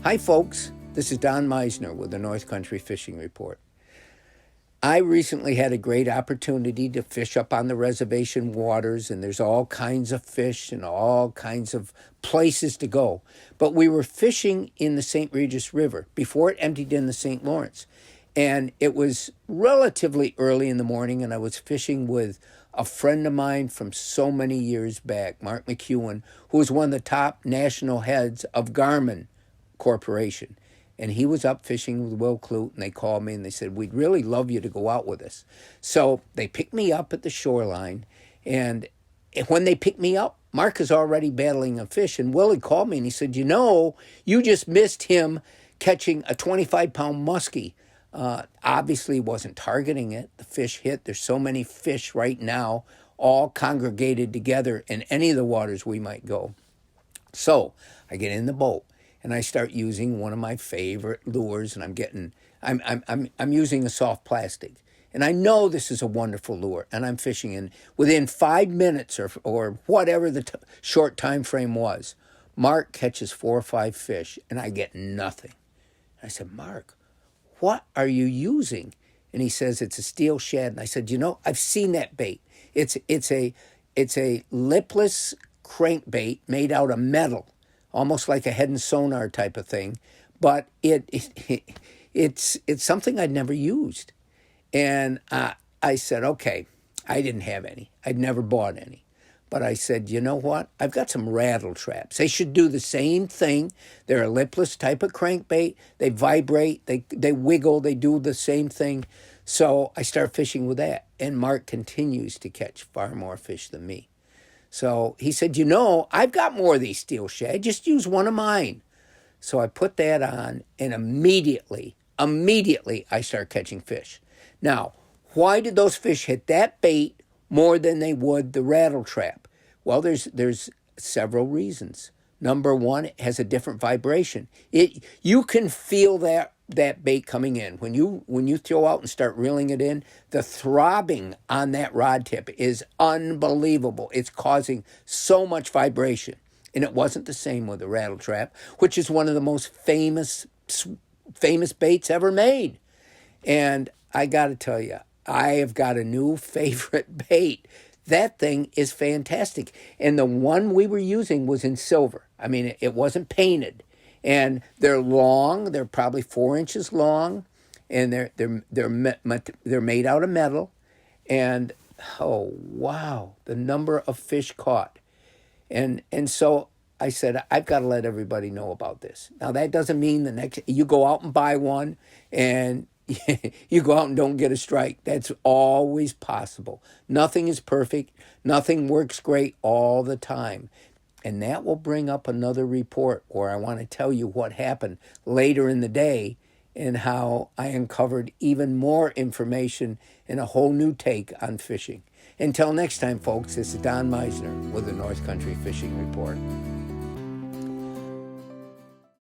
Hi, folks. This is Don Meisner with the North Country Fishing Report. I recently had a great opportunity to fish up on the reservation waters, and there's all kinds of fish and all kinds of places to go. But we were fishing in the St. Regis River before it emptied in the St. Lawrence. And it was relatively early in the morning, and I was fishing with a friend of mine from so many years back, Mark McEwen, who was one of the top national heads of Garmin Corporation. And he was up fishing with Will Clute, and they called me and they said, we'd really love you to go out with us. So they picked me up at the shoreline, and when they picked me up, Mark is already battling a fish, and Willie called me and he said, you just missed him catching a 25-pound muskie. Obviously wasn't targeting it. The fish hit. There's so many fish right now, all congregated together in any of the waters we might go. So I get in the boat and I start using one of my favorite lures, and I'm using a soft plastic. And I know this is a wonderful lure, and I'm fishing in within 5 minutes or whatever the short time frame was. Mark catches 4 or 5 fish, and I get nothing. I said, Mark, what are you using? And he says, it's a steel shad. And I said, I've seen that bait. It's a lipless crankbait made out of metal, almost like a head and sonar type of thing. But it's something I'd never used. And I said, okay, I didn't have any. I'd never bought any. But I said, you know what? I've got some rattle traps. They should do the same thing. They're a lipless type of crankbait. They vibrate, they wiggle, they do the same thing. So I start fishing with that. And Mark continues to catch far more fish than me. So he said, I've got more of these steel shad. Just use one of mine. So I put that on, and immediately I start catching fish. Now, why did those fish hit that bait more than they would the rattle trap? Well, there's several reasons. Number one, it has a different vibration. You can feel that bait coming in. When you throw out and start reeling it in, the throbbing on that rod tip is unbelievable. It's causing so much vibration. And it wasn't the same with the rattle trap, which is one of the most famous baits ever made. And I got to tell you, I have got a new favorite bait. That thing is fantastic. And the one we were using was in silver. I mean, it wasn't painted. And they're long. They're probably 4 inches long. And they're made out of metal. And, oh, wow, the number of fish caught. And so I said, I've got to let everybody know about this. Now, that doesn't mean you go out and buy one and you go out and don't get a strike. That's always possible. Nothing is perfect. Nothing works great all the time. And that will bring up another report where I want to tell you what happened later in the day and how I uncovered even more information and a whole new take on fishing. Until next time, folks, this is Don Meisner with the North Country Fishing Report.